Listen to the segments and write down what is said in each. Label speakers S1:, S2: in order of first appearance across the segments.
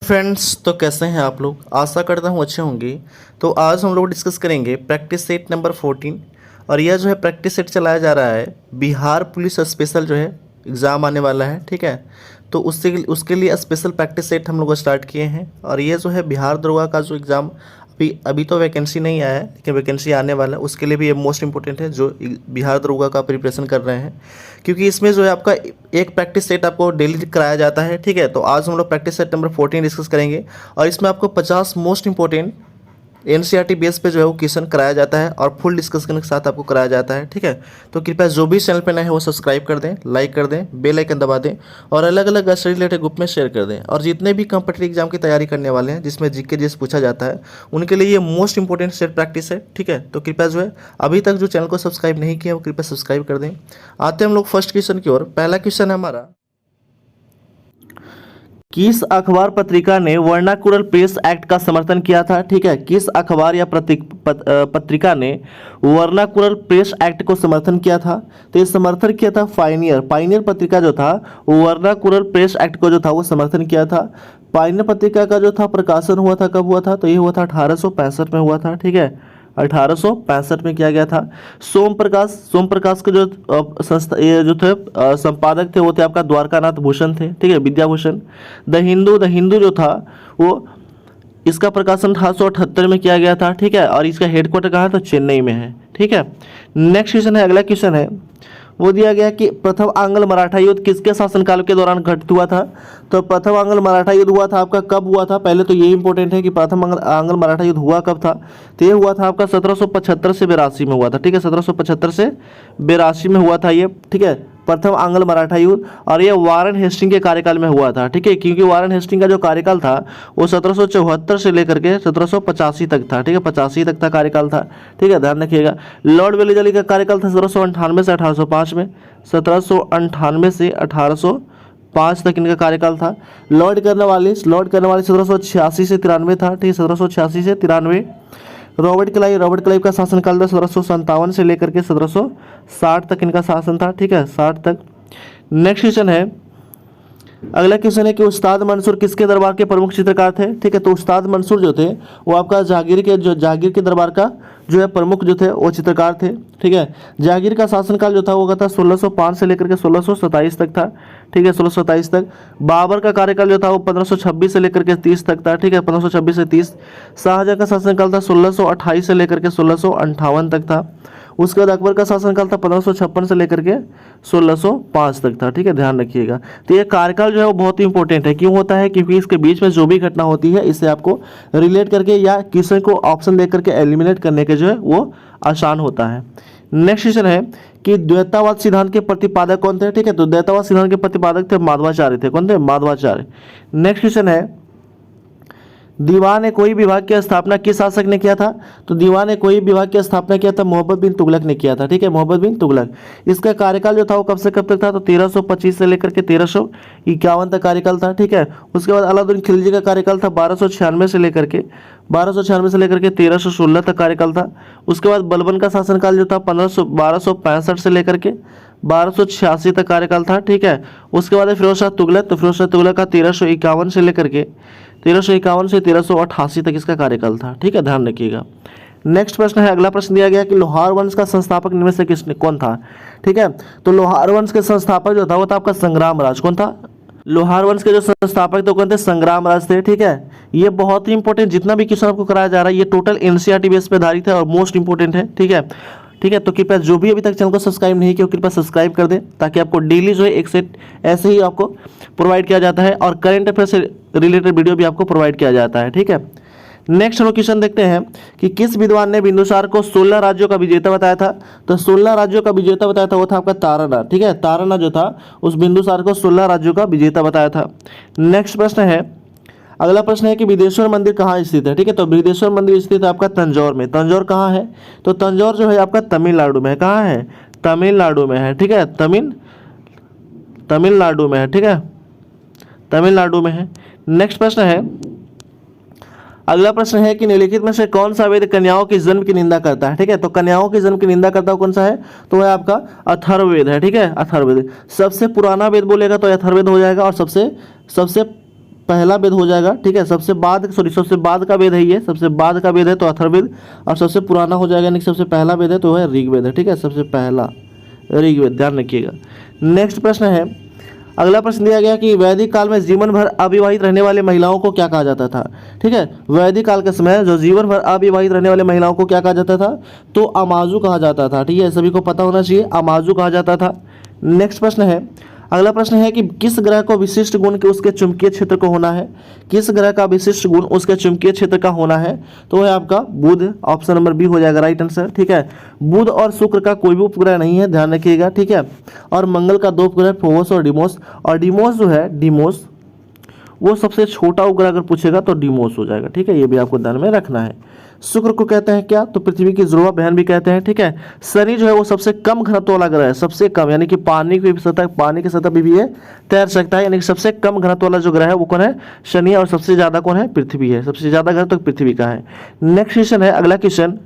S1: Friends, तो कैसे हैं आप लोग? आशा करता हूँ अच्छे होंगे। तो आज हम लोग डिस्कस करेंगे प्रैक्टिस सेट नंबर 14। और यह जो है प्रैक्टिस सेट चलाया जा रहा है बिहार पुलिस स्पेशल जो है एग्ज़ाम आने वाला है, ठीक है। तो उसके लिए स्पेशल प्रैक्टिस सेट हम लोग स्टार्ट किए हैं। और ये जो है बिहार दरोगा का जो एग्ज़ाम अभी तो वैकेंसी नहीं आया है, लेकिन वैकेंसी आने वाला है, उसके लिए भी ये मोस्ट इंपॉर्टेंट है जो बिहार दरोगा का प्रिपरेशन कर रहे हैं। क्योंकि इसमें जो है आपका एक प्रैक्टिस सेट आपको डेली कराया जाता है, ठीक है। तो आज हम लोग प्रैक्टिस सेट नंबर 14 डिस्कस करेंगे। और इसमें आपको 50 मोस्ट इंपॉर्टेंट एनसीईआरटी बेस पे जो है वो क्वेश्चन कराया जाता है और फुल डिस्कशन के साथ आपको कराया जाता है, ठीक है। तो कृपया जो भी चैनल पे नए हैं वो सब्सक्राइब कर दें, लाइक कर दें, बेल आइकन दबा दें और अलग अलग स्टडी रिलेटेड ग्रुप में शेयर कर दें। और जितने भी कॉम्पिटिटिव एग्जाम की तैयारी करने वाले हैं जिसमें जीके जीएस पूछा जाता है, उनके लिए ये मोस्ट इंपॉर्टेंट सेट प्रैक्टिस है, ठीक है। तो कृपया जो है अभी तक जो चैनल को सब्सक्राइब नहीं किया वो कृपया सब्सक्राइब कर दें। आते हैं हम लोग फर्स्ट क्वेश्चन की ओर। पहला क्वेश्चन है हमारा, किस अखबार पत्रिका ने वर्नाकुलर प्रेस एक्ट का समर्थन किया था, ठीक है। किस अखबार या पत्रिका ने वर्नाकुलर प्रेस एक्ट को समर्थन किया था? तो ये समर्थन किया था पाइनियर पत्रिका जो था वो वर्नाकुलर प्रेस एक्ट को जो था वो समर्थन किया था। पाइनियर पत्रिका का जो था प्रकाशन हुआ था, कब हुआ था? तो ये हुआ था 1865 में हुआ था, ठीक है। 1865 में किया गया था। सोम प्रकाश के जो ये जो थे संपादक थे वो थे आपका द्वारकानाथ भूषण थे, ठीक है, विद्याभूषण। द हिंदू जो था वो इसका प्रकाशन 1878 में किया गया था, ठीक है। और इसका हेडक्वार्टर कहाँ है? तो चेन्नई में है, ठीक है। नेक्स्ट क्वेश्चन है, अगला क्वेश्चन है, वो दिया गया कि प्रथम आंग्ल मराठा युद्ध किसके शासनकाल के दौरान घटित हुआ था? तो प्रथम आंग्ल मराठा युद्ध हुआ था आपका कब हुआ था? पहले तो ये इंपॉर्टेंट है कि प्रथम आंग्ल मराठा युद्ध हुआ कब था। तो ये हुआ था आपका 1775 से 82 में हुआ था, ठीक है। 1775 से 82 में हुआ था ये, ठीक है, प्रथम आंग्ल मराठा युद्ध। और ये वारेन हेस्टिंग के कार्यकाल में हुआ था, ठीक है। क्योंकि वारेन हेस्टिंग का जो कार्यकाल था वो 1774 से लेकर के 1785 तक था, ठीक है, 85 तक था कार्यकाल था, ठीक है, ध्यान रखिएगा। लॉर्ड वेलेजली का कार्यकाल था 1798 से 1805 में, 1798 से 1805 तक इनका कार्यकाल था। लॉर्ड कर्नवालिस 1786 से 93 था, ठीक है, 1786 से 93। रॉबर्ट क्लाइव का शासनकाल था 1757 से लेकर के 1760 तक इनका शासन था, ठीक है, 60 तक। नेक्स्ट क्वेश्चन है, अगला क्वेश्चन है कि उस्ताद मंसूर किसके दरबार के प्रमुख चित्रकार थे, ठीक है। तो उस्ताद मंसूर जो थे वो आपका जहांगीर के दरबार का जो है प्रमुख जो थे वो चित्रकार थे, ठीक है। जहांगीर का शासनकाल जो था वो था 1605 से लेकर के 1627 तक था, ठीक है, 1627 तक। बाबर का कार्यकाल जो था वो 1526 से लेकर के 30 तक था, ठीक है, 1526 से 30। शाहजहां का शासनकाल था 1628 से लेकर के 1658 तक था। उसके बाद अकबर का शासनकाल था 1556 से लेकर के 1605 तक था, ठीक है, ध्यान रखिएगा। तो ये कार्यकाल जो है वो बहुत ही इंपॉर्टेंट है। क्यों होता है? क्योंकि इसके बीच में जो भी घटना होती है इसे आपको रिलेट करके या क्वेश्चन को ऑप्शन दे करके एलिमिनेट करने के जो है वो आसान होता है। नेक्स्ट क्वेश्चन है कि द्वैतावाद सिद्धांत के प्रतिपादक कौन थे, ठीक है। तो द्वैतावाद सिद्धांत के प्रतिपादक थे माधवाचार्य थे। कौन थे? माधवाचार्य। नेक्स्ट क्वेश्चन है, दीवान ए कोई विभाग की स्थापना किस शासक ने किया था? तो दीवान ए कोई विभाग की स्थापना किया था मोहम्मद बिन तुगलक ने किया था, ठीक है, मोहम्मद बिन तुगलक। इसका कार्यकाल जो था वो कब से कब तक था? तो 1325 से लेकर के 1351 तक कार्यकाल था, ठीक है। उसके बाद अलाउद्दीन खिलजी का कार्यकाल था 1296 से लेकर के 1316 तक कार्यकाल था। उसके बाद बलबन का शासनकाल जो था 1265 से लेकर के 1286 तक कार्यकाल था, ठीक है। उसके बाद फिरोज शाह तुगलक, तो फिरोज शाह तुगलक का 1351 से लेकर के 1388 तक इसका कार्यकाल था, ठीक है, ध्यान रखिएगा। नेक्स्ट प्रश्न है, अगला प्रश्न दिया गया कि लोहार वंश का संस्थापक इनमें से कौन था, ठीक है। तो लोहार वंश के संस्थापक जो था वो था आपका संग्राम राज। कौन था? लोहार वंश के जो संस्थापक तो कौन थे? संग्राम राज थे, ठीक है। ये बहुत ही इंपॉर्टेंट, जितना भी क्वेश्चन आपको कराया जा रहा है ये टोटल एनसीईआरटी बेस पे आधारित है और मोस्ट इंपॉर्टेंट है, ठीक है, ठीक है। तो कृपया जो भी अभी तक चैनल को सब्सक्राइब नहीं किया कृपया सब्सक्राइब कर दें, ताकि आपको डेली जो है एक सेट ऐसे ही आपको प्रोवाइड किया जाता है और करंट अफेयर से रिलेटेड वीडियो भी आपको प्रोवाइड किया जाता है, ठीक है। नेक्स्ट हम क्वेश्चन देखते हैं कि किस विद्वान ने बिंदुसार को 16 राज्यों का विजेता बताया था? तो 16 राज्यों का विजेता बताया था वो था आपका तारानाथ, ठीक है। तारानाथ जो था उस बिंदुसार को 16 राज्यों का विजेता बताया था। नेक्स्ट प्रश्न है, अगला प्रश्न है कि विदेश्वर मंदिर कहाँ स्थित है, ठीक है। तो विदेश्वर मंदिर स्थित है आपका तंजौर में। तंजौर कहाँ है? तो तंजौर जो है आपका तमिलनाडु में है। कहाँ है? तमिलनाडु में है, ठीक है, तमिलनाडु में है, ठीक है, तमिलनाडु में है। नेक्स्ट प्रश्न है, अगला प्रश्न है कि निम्नलिखित में से कौन सा वेद कन्याओं के जन्म की निंदा करता है। ठीक है, तो कन्याओं के जन्म की निंदा करता कौन सा है, तो वह आपका अथर्ववेद है। ठीक है, अथर्ववेद सबसे पुराना वेद बोलेगा तो अथर्ववेद हो जाएगा, और सबसे पहला वेद हो जाएगा। ठीक है, सबसे बाद का वेद है, ये सबसे बाद का वेद है तो अथर्ववेद, और सबसे पुराना हो जाएगा यानी सबसे पहला वेद है तो वह ऋग्वेद है। ठीक है, सबसे पहला ऋग्वेद, ध्यान रखिएगा। नेक्स्ट प्रश्न है, अगला प्रश्न दिया गया कि वैदिक काल में जीवन भर अविवाहित रहने वाली महिलाओं को क्या कहा जाता था। ठीक है, वैदिक काल के समय जो जीवन भर अविवाहित रहने वाली महिलाओं को क्या कहा जाता था, तो अमाजु कहा जाता था। ठीक है, सभी को पता होना चाहिए, अमाजु कहा जाता था। नेक्स्ट प्रश्न है, अगला प्रश्न है कि किस ग्रह को विशिष्ट गुण के उसके चुंबकीय क्षेत्र को होना है, किस ग्रह का विशिष्ट गुण उसके चुंबकीय क्षेत्र का होना है, तो वह आपका बुध, ऑप्शन नंबर बी हो जाएगा राइट आंसर। ठीक है, बुध और शुक्र का कोई भी उपग्रह नहीं है, ध्यान रखिएगा। ठीक है, और मंगल का दो उपग्रह फोबोस और डिमोस, और डिमोस जो है, डिमोस वो सबसे छोटा उपग्रह अगर पूछेगा तो डिमोस हो जाएगा। ठीक है, ये भी आपको ध्यान में रखना है। शुक्र को कहते हैं क्या, तो पृथ्वी की जुड़वा बहन भी कहते हैं। ठीक है, शनि जो है वो सबसे कम घनत्व वाला ग्रह है, सबसे कम, यानी कि पानी की सतह पे भी ये तैर सकता है, यानी कि सबसे कम घनत्व वाला जो ग्रह है वो कौन है, शनि, और सबसे ज्यादा कौन है, पृथ्वी है, सबसे ज्यादा घनत्व तो पृथ्वी का है। नेक्स्ट क्वेश्चन है, अगला क्वेश्चन,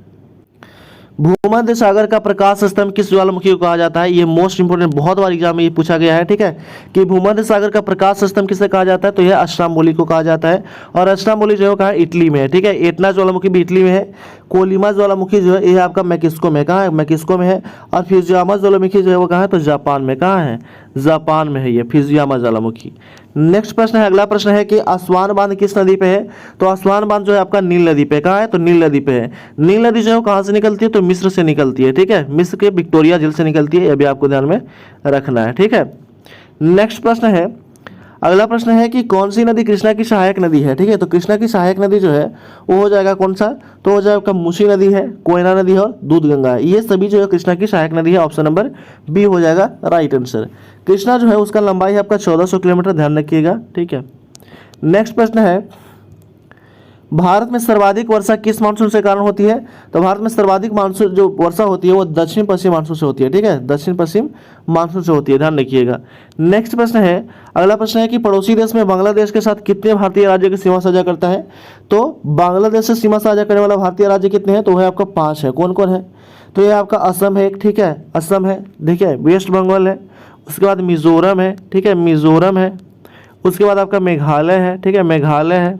S1: भूमध्य सागर का प्रकाश स्तंभ किस ज्वालामुखी को कहा जाता है। ये मोस्ट इंपोर्टेंट, बहुत बार एग्जाम में ये पूछा गया है। ठीक है, कि भूमध्य सागर का प्रकाश स्तंभ किसे कहा जाता है, तो यह अस्ट्रामोली को कहा जाता है, और अस्ट्रामोली जो है कहाँ, इटली में है। ठीक है, एटना ज्वालामुखी भी इटली में है, कोलिमा ज्वालामुखी जो है ये आपका मैक्सिको में, कहाँ है, मैक्सिको में है, और फिजियामा ज्वालामुखी जो है वो कहाँ है, तो जापान में, कहाँ है, जापान में है ये फिजियामा ज्वालामुखी। नेक्स्ट प्रश्न है, अगला प्रश्न है कि आसवान बांध किस नदी पे है, तो आसवान बांध जो है आपका नील नदी पे, कहाँ है, तो नील नदी पे है। नील नदी जो है कहाँ से निकलती है, तो मिस्र से निकलती है। ठीक है, मिस्र के विक्टोरिया झील से निकलती है, यह भी आपको ध्यान में रखना है। ठीक है, नेक्स्ट प्रश्न है, अगला प्रश्न है कि कौन सी नदी कृष्णा की सहायक नदी है। ठीक है, तो कृष्णा की सहायक नदी जो है वो हो जाएगा कौन सा, तो हो जाएगा मूसी नदी है, कोयना नदी है, और दूध गंगा है, ये सभी जो है कृष्णा की सहायक नदी है, ऑप्शन नंबर बी हो जाएगा राइट आंसर। कृष्णा जो है उसका लंबाई है आपका 1400 किलोमीटर, ध्यान रखिएगा। ठीक है, नेक्स्ट प्रश्न है, भारत में सर्वाधिक वर्षा किस मानसून से कारण होती है, तो भारत में सर्वाधिक मानसून जो वर्षा होती है वो दक्षिण पश्चिम मानसून से होती है। ठीक है, दक्षिण पश्चिम मानसून से होती है, ध्यान रखिएगा। नेक्स्ट प्रश्न है, अगला प्रश्न है कि पड़ोसी देश में बांग्लादेश के साथ कितने भारतीय राज्यों की सीमा साझा करता है, तो बांग्लादेश से सीमा साझा करने वाला भारतीय राज्य कितने हैं, तो वह आपका 5 है। कौन कौन है, तो ये आपका असम है, ठीक है, असम है, देखिए वेस्ट बंगाल है, उसके बाद मिजोरम है, ठीक है, मिजोरम है, उसके बाद आपका मेघालय है, ठीक है, मेघालय है,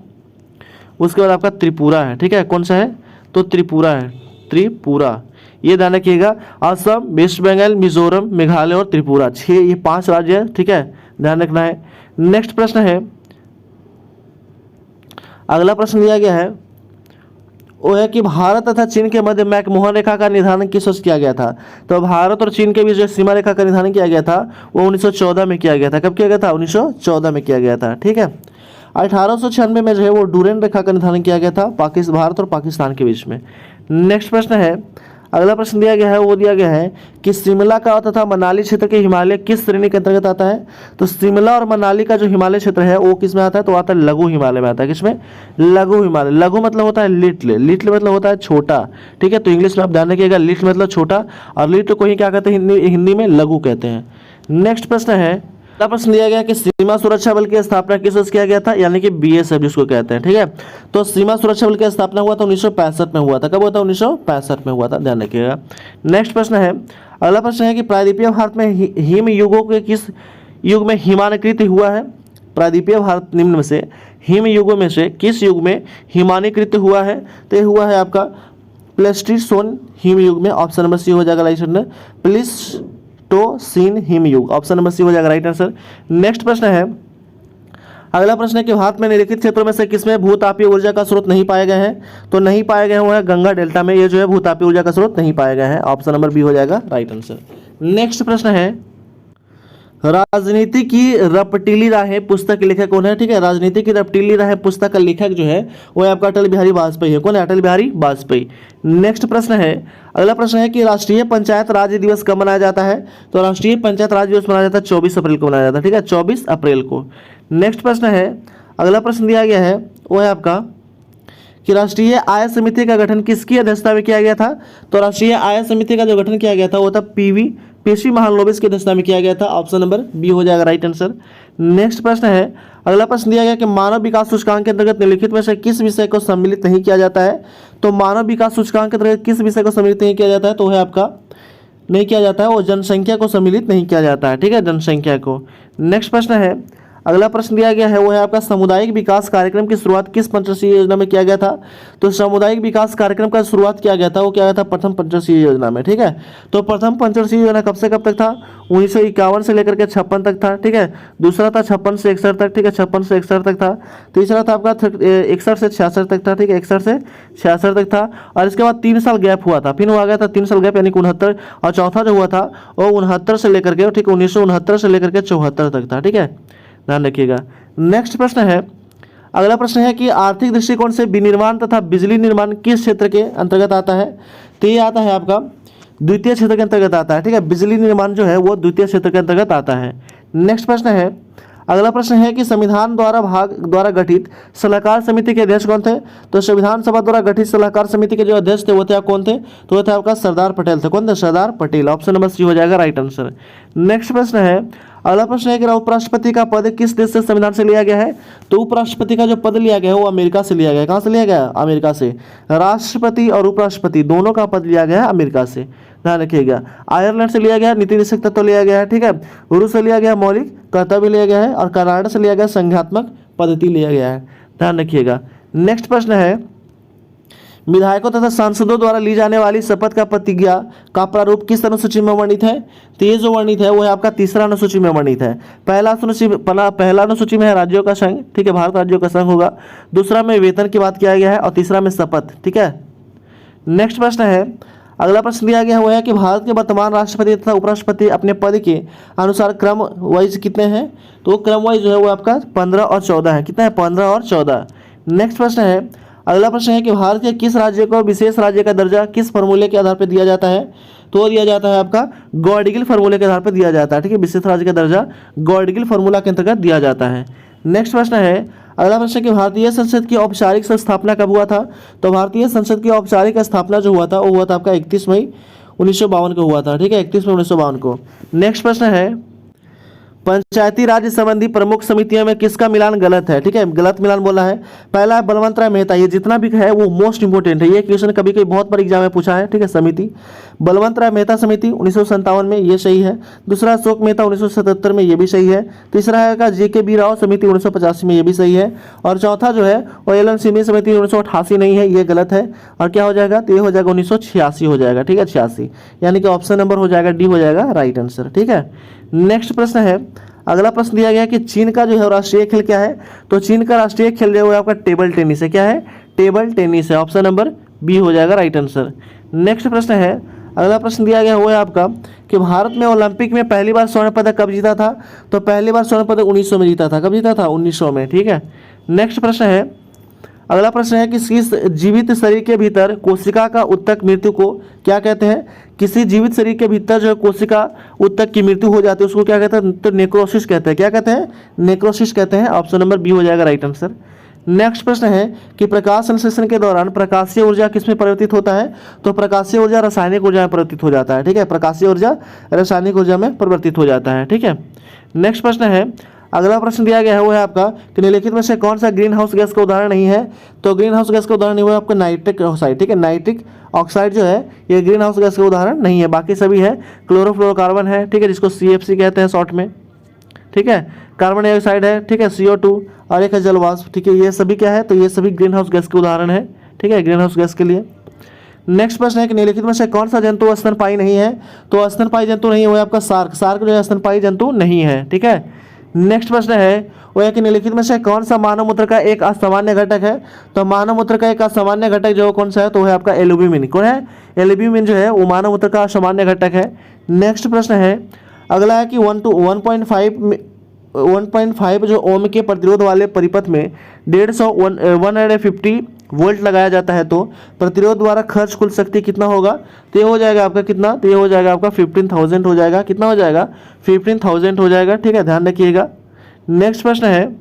S1: उसके बाद आपका त्रिपुरा है। ठीक है, कौन सा है, तो त्रिपुरा है, त्रिपुरा, ये ध्यान रखिएगा। असम, वेस्ट बंगाल, मिजोरम, मेघालय और त्रिपुरा, 6 ये 5 राज्य है। ठीक है, ध्यान रखना है। नेक्स्ट प्रश्न है, अगला प्रश्न दिया गया है वो है कि भारत तथा चीन के मध्य मैकमोहन रेखा का निर्धारण किस वर्ष किया गया था, तो भारत और चीन के बीच जो सीमा रेखा का निर्धारण किया गया था वो 1914 में किया गया था। कब किया गया था, 1914 में किया गया था। ठीक है, 1896 में जो है वो डूरेन रेखा का निर्धारण किया गया था भारत और पाकिस्तान के बीच में। नेक्स्ट प्रश्न है, अगला प्रश्न दिया गया है वो दिया गया है कि शिमला का तथा मनाली क्षेत्र के हिमालय किस श्रेणी के अंतर्गत आता है, तो शिमला और मनाली का जो हिमालय क्षेत्र है वो किस में आता है, तो आता है लघु हिमालय में आता है। किसमें, लघु हिमालय। लघु मतलब होता है लिटिल, लिटिल मतलब होता है छोटा। ठीक है, तो इंग्लिश में आप ध्यान रखिएगा, लिटिल मतलब छोटा, और लिटिल को ही क्या कहते हैं हिंदी में, लघु कहते हैं। नेक्स्ट प्रश्न है, अगला प्रश्न दिया गया कि सीमा सुरक्षा बल की स्थापना किस वर्ष किया गया था, यानी कि बीएसएफ जिसको कहते हैं। ठीक है, तो सीमा सुरक्षा बल की स्थापना हुआ था 1965 में हुआ था। कब हुआ था, 1965 में हुआ था, ध्यान रखिएगा। नेक्स्ट प्रश्न है, अगला प्रश्न है कि प्रायद्वीपीय भारत में हिम युगों के किस युग में हिमानीकृत हुआ है, प्रायद्वीपीय भारत निम्न में से हिम युगों में से किस युग में हिमानीकृत हुआ है, तो ये हुआ है आपका प्लेस्टीसोन हिम युग में, ऑप्शन नंबर सी हो जाएगा राइट आंसर, प्लीस्टोसीन हिम युग, ऑप्शन नंबर सी हो जाएगा राइट आंसर। नेक्स्ट प्रश्न है, अगला प्रश्न है कि भारत में निम्नलिखित क्षेत्रों में से किसमें भूतापीय ऊर्जा का स्रोत नहीं पाए गए हैं, तो नहीं पाए गए हुए हैं गंगा डेल्टा में, ये जो है भूतापीय ऊर्जा का स्रोत नहीं पाए गए हैं, ऑप्शन नंबर बी हो जाएगा राइट आंसर। नेक्स्ट प्रश्न है, राजनीति की रपटीली राहें पुस्तक के लेखक कौन है। ठीक है, राजनीति की रपटीली राहें पुस्तक का लेखक जो है वो आपका अटल बिहारी वाजपेयी है। कौन है, अटल बिहारी वाजपेयी। नेक्स्ट प्रश्न है, अगला प्रश्न है कि राष्ट्रीय पंचायत राज दिवस कब मनाया जाता है, तो राष्ट्रीय पंचायत राज दिवस मनाया जाता है 24 अप्रैल को मनाया जाता है। ठीक है, 24 अप्रैल को। नेक्स्ट प्रश्न है, अगला प्रश्न दिया गया है वो है आपका कि राष्ट्रीय आय समिति का गठन किसकी अध्यक्षता में किया गया था, तो राष्ट्रीय आय समिति का जो गठन किया गया था वो था पीसी महालनोबिस की अध्यक्षता में किया गया था, ऑप्शन नंबर बी हो जाएगा राइट आंसर। नेक्स्ट प्रश्न है, अगला प्रश्न दिया गया कि मानव विकास सूचकांक के अंतर्गत निम्नलिखित में से किस विषय को सम्मिलित नहीं किया जाता है। तो मानव विकास सूचकांक के अंतर्गत किस विषय को सम्मिलित नहीं किया जाता है, तो है आपका नहीं किया जाता है, वो जनसंख्या को सम्मिलित नहीं किया जाता है, ठीक है, जनसंख्या को। नेक्स्ट प्रश्न है, अगला प्रश्न दिया गया है वो है आपका सामुदायिक विकास कार्यक्रम की शुरुआत किस पंचवर्षीय योजना में किया गया था। तो सामुदायिक विकास कार्यक्रम का शुरुआत किया गया था, वो किया गया था प्रथम पंचवर्षीय योजना में, ठीक है। तो प्रथम पंचवर्षीय योजना कब से कब तक था, 1951 से लेकर के 56 तक था, ठीक है। दूसरा था 56 से 61 तक, ठीक है, 56 से 61 तक था। तीसरा था आपका 61 से 66 तक था, ठीक है, 61 से 66 तक था। और इसके बाद 3 साल गैप हुआ था, फिर हुआ गया था 3 साल गैप यानी कि 69। और चौथा जो हुआ था वो 69 से लेकर के, ठीक है, 1969 से लेकर के 74 तक था, ठीक है, ध्यान रखिएगा। नेक्स्ट प्रश्न है, अगला प्रश्न है कि आर्थिक दृष्टिकोण से विनिर्माण तथा बिजली निर्माण किस क्षेत्र के अंतर्गत आता है। तो ये आता है आपका द्वितीय क्षेत्र के अंतर्गत आता है, ठीक है, बिजली निर्माण जो है वो द्वितीय क्षेत्र के अंतर्गत आता है। नेक्स्ट प्रश्न है, अगला प्रश्न है कि संविधान द्वारा गठित सलाहकार समिति के अध्यक्ष कौन थे। तो संविधान सभा द्वारा गठित सलाहकार समिति के जो अध्यक्ष थे वो थे कौन थे, तो वो थे आपका सरदार पटेल थे। कौन थे, Sardar Patel. Option number C हो जाएगा राइट आंसर। नेक्स्ट प्रश्न है, अगला प्रश्न है कि उपराष्ट्रपति का पद किस देश से संविधान से लिया गया है। तो उपराष्ट्रपति का जो पद लिया गया है वो अमेरिका से लिया गया है। कहाँ से लिया गया है, अमेरिका से। राष्ट्रपति और उपराष्ट्रपति दोनों का पद लिया गया है अमेरिका से, ध्यान रखिएगा। आयरलैंड से लिया गया है नीति निषेध तत्व लिया गया है, ठीक है। रूस से लिया गया मौलिक कर्तव्य लिया गया है, और कनाडा से लिया गया संघात्मक पद्धति लिया गया है, ध्यान रखिएगा। नेक्स्ट प्रश्न है, विधायकों तथा सांसदों द्वारा ली जाने वाली शपथ का प्रतिज्ञा का किस अनुसूची में वर्णित है। तो ये जो वर्णित है वो है आपका तीसरा अनुसूची में वर्णित है। पहला अनुसूची में है राज्यों का संघ, ठीक है, भारत राज्यों का संघ होगा। दूसरा में वेतन की बात किया गया है, और तीसरा में शपथ, ठीक है। नेक्स्ट प्रश्न है, अगला प्रश्न दिया गया हुआ है कि भारत के वर्तमान राष्ट्रपति तथा उपराष्ट्रपति अपने पद के अनुसार क्रम वाइज कितने हैं। तो क्रम वाइज जो है वो आपका 15 और 14 है। कितना है, 15 और 14। नेक्स्ट प्रश्न है, अगला प्रश्न है कि भारत के किस राज्य को विशेष राज्य का दर्जा किस फॉर्मूले के आधार पर दिया जाता है। तो दिया जाता है आपका गॉडगिल फार्मूले के आधार पर दिया जाता है, ठीक है, विशेष राज्य का दर्जा गॉडगिल फार्मूला के अंतर्गत दिया जाता है। नेक्स्ट प्रश्न है, अगला प्रश्न कि भारतीय संसद की औपचारिक स्थापना कब हुआ था। तो भारतीय संसद की औपचारिक स्थापना जो हुआ था वो हुआ था आपका 31 मई 1952 को हुआ था, ठीक है, 31 मई 1952 को। नेक्स्ट प्रश्न है, पंचायती राज संबंधी प्रमुख समितियों में किसका मिलान गलत है, ठीक है, गलत मिलान बोला है। पहला है बलवंत राय मेहता, ये जितना भी है वो मोस्ट इंपोर्टेंट है, ये क्वेश्चन कभी कभी बहुत बार एग्जाम में पूछा है, ठीक है। समिति बलवंत राय मेहता समिति 1957 में, ये सही है। दूसरा अशोक मेहता 1977 में, ये भी सही है। तीसरा है JK बी राव समिति 1985 में, ये भी सही है। और चौथा जो है वो LN सिंह समिति 1988 नहीं है, ये गलत है। और क्या हो जाएगा, तो ये हो जाएगा 1986 हो जाएगा, ठीक है, 86, यानी कि ऑप्शन नंबर हो जाएगा डी हो जाएगा राइट आंसर, ठीक है। नेक्स्ट प्रश्न है, अगला प्रश्न दिया गया कि चीन का जो है राष्ट्रीय खेल क्या है। तो चीन का राष्ट्रीय खेल जो है आपका टेबल टेनिस है। क्या है, टेबल टेनिस है, ऑप्शन नंबर बी हो जाएगा राइट आंसर। नेक्स्ट प्रश्न है, अगला प्रश्न दिया गया हुआ है आपका कि भारत में ओलंपिक में पहली बार स्वर्ण पदक कब जीता था। तो पहली बार स्वर्ण पदक 1900 में जीता था। कब जीता था, 1900 में, ठीक है। नेक्स्ट प्रश्न है, अगला प्रश्न है कि किस जीवित शरीर के भीतर कोशिका का उत्तक मृत्यु को क्या कहते हैं। किसी जीवित शरीर के भीतर जो है कोशिका उत्तक की मृत्यु हो जाती है उसको क्या कहते हैं, तो नेक्रोसिस कहते हैं। क्या कहते हैं, नेक्रोसिस कहते हैं, ऑप्शन नंबर बी हो जाएगा राइट आंसर। नेक्स्ट प्रश्न है कि प्रकाश संश्लेषण के दौरान प्रकाशीय ऊर्जा किसमें परिवर्तित होता है। तो प्रकाशीय ऊर्जा रासायनिक ऊर्जा में परिवर्तित हो जाता है, ठीक है, प्रकाशीय ऊर्जा रासायनिक ऊर्जा में परिवर्तित हो जाता है, ठीक है। नेक्स्ट प्रश्न है, अगला प्रश्न दिया गया है वो है आपका कि निम्नलिखित में से कौन सा ग्रीन हाउस गैस का उदाहरण नहीं है। तो ग्रीन हाउस गैस का उदाहरण नहीं हुआ आपका नाइट्रिक ऑक्साइड, ठीक है, नाइट्रिक ऑक्साइड जो है ये ग्रीन हाउस गैस का उदाहरण नहीं है। बाकी सभी है, क्लोरोफ्लोरोकार्बन है, ठीक है, जिसको CFC कहते हैं शॉर्ट में, ठीक है, कार्बन डाइऑक्साइड है, ठीक है, CO2, और एक है जलवाष्प, ठीक है, ये सभी क्या है, तो ये सभी ग्रीन हाउस गैस के उदाहरण है, ठीक है, ग्रीन हाउस गैस के लिए। नेक्स्ट प्रश्न है कि निम्नलिखित में से कौन सा जंतु स्तनपायी नहीं है। तो स्तनपायी जंतु नहीं हुआ आपका सार्क जो है स्तनपायी जंतु नहीं है, ठीक है। नेक्स्ट प्रश्न है वो है कि निम्नलिखित में से कौन सा मानव मूत्र का एक असामान्य घटक है। तो मानव मूत्र का एक असामान्य घटक जो कौन सा है, तो है आपका एल्ब्यूमिन। कौन है, एल्ब्यूमिन जो है वो मानव मूत्र का असामान्य घटक है। नेक्स्ट प्रश्न है, अगला है कि 1 to 1.5 जो ओम के प्रतिरोध वाले परिपथ में 150 वोल्ट लगाया जाता है तो प्रतिरोध द्वारा खर्च कुल शक्ति कितना होगा। तो ये हो जाएगा आपका कितना, तो ये हो जाएगा आपका 15,000 हो जाएगा। कितना हो जाएगा, 15,000 हो जाएगा, ठीक है, ध्यान रखिएगा। नेक्स्ट प्रश्न है,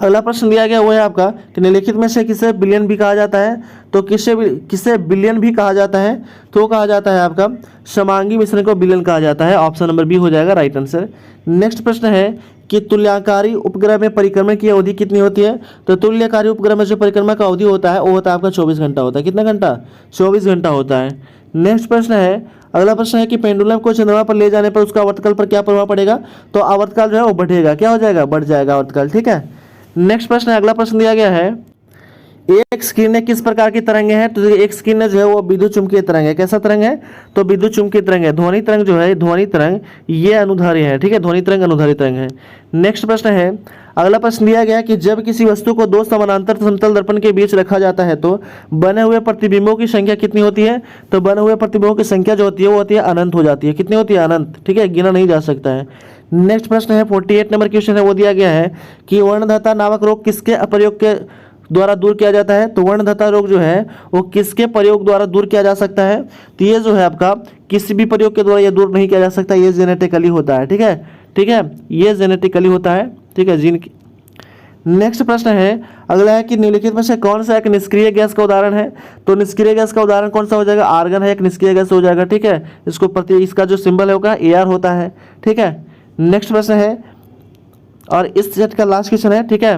S1: अगला प्रश्न दिया गया वो है आपका कि निम्नलिखित में से किसे बिलियन भी कहा जाता है। तो किसे बिलियन भी कहा जाता है, तो कहा जाता है आपका समांगी मिश्रण को बिलियन कहा जाता है, ऑप्शन नंबर बी हो जाएगा राइट आंसर। नेक्स्ट प्रश्न है कि तुल्यकारी उपग्रह में परिक्रमण की अवधि कितनी होती है? तो तुल्यकारी उपग्रह में जो परिक्रमा का अवधि होता है वो होता है आपका 24 घंटा होता है। कितना घंटा? 24 घंटा होता है। नेक्स्ट प्रश्न है, अगला प्रश्न है कि पेंडुलम को चंद्रमा पर ले जाने पर उसका आवर्तकाल पर क्या प्रभाव पड़ेगा? तो आवर्तकाल जो है वो बढ़ेगा। क्या हो जाएगा? बढ़ जाएगा आवर्तकाल। ठीक है। नेक्स्ट प्रश्न है, अगला प्रश्न दिया गया है, एक किरणें किस प्रकार की तरंगे हैं? तो एक किरणें जो है वो विद्युत चुम्बकीय तरंग है। कैसा तरंग है? तो विद्युत चुम्बकीय तरंग है। ध्वनि तरंग जो है, ध्वनि तरंग ये अनुधारी है। ठीक है, ध्वनि तरंग अनुधारी तरंग है। नेक्स्ट प्रश्न है, अगला प्रश्न दिया गया कि जब किसी वस्तु को दो समानांतर समतल दर्पण के बीच रखा जाता है तो बने हुए प्रतिबिंबों की संख्या कितनी होती है? तो बने हुए प्रतिबिंबों की संख्या जो होती है वो होती है अनंत हो जाती है। कितनी होती है? अनंत। ठीक है, गिना नहीं जा सकता है। नेक्स्ट प्रश्न है 48 नंबर क्वेश्चन है, वो दिया गया है कि वर्णदत्ता नामक रोग किसके अप्रयोग के द्वारा दूर किया जाता है? तो वर्णदत्ता रोग जो है वो किसके प्रयोग द्वारा दूर किया जा सकता है? तो ये जो है आपका किसी भी प्रयोग के द्वारा ये दूर नहीं किया जा सकता, ये जेनेटिकली होता है। ठीक है, ठीक है, ये जेनेटिकली होता है। ठीक है, जीन। नेक्स्ट प्रश्न है, अगला है कि निम्नलिखित में से कौन सा एक निष्क्रिय गैस का उदाहरण है? तो निष्क्रिय गैस का उदाहरण कौन सा हो जाएगा? आर्गन है, एक निष्क्रिय गैस हो जाएगा। ठीक है, इसको प्रति इसका जो सिंबल होगा AR होता है। ठीक है। नेक्स्ट प्रश्न है, और इस सेट का लास्ट क्वेश्चन है। ठीक है,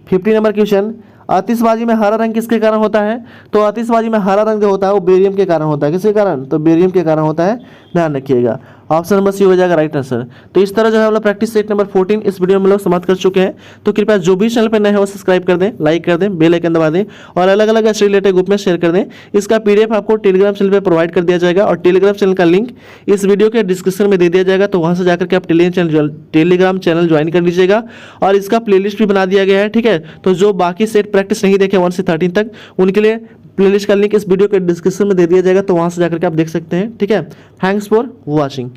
S1: 50 नंबर क्वेश्चन, आतिशबाजी में हरा रंग किसके कारण होता है? तो आतिशबाजी में हरा रंग जो होता है वो बेरियम के कारण होता है। किसके कारण? तो बेरियम के कारण होता है, ध्यान रखिएगा। ऑप्शन नंबर सी हो जाएगा राइट आंसर। तो इस तरह जो है हम लोग प्रैक्टिस सेट नंबर 14 इस वीडियो में लोग समाप्त कर चुके हैं। तो कृपया जो भी चैनल पर नए हैं वो सब्सक्राइब कर दें, लाइक कर दें, बेल आइकन दबा दें और अलग अलग ऐसे रिलेटेड ग्रुप में शेयर कर दें। इसका PDF आपको टेलीग्राम चैनल पर प्रोवाइड कर दिया जाएगा और टेलीग्राम चैनल का लिंक इस वीडियो के डिस्क्रिप्शन में दे दिया जाएगा। तो वहाँ से जाकर के आप टेलीग्राम चैनल ज्वाइन कर लीजिएगा और इसका प्लेलिस्ट भी बना दिया गया है। ठीक है, तो जो बाकी सेट प्रैक्टिस नहीं देखे 1 से 13 तक, उनके लिए प्लेलिस्ट का लिंक इस वीडियो के डिस्क्रिप्शन में दे दिया जाएगा। तो वहाँ से जाकर के आप देख सकते हैं। ठीक है, थैंक्स फॉर वॉचिंग।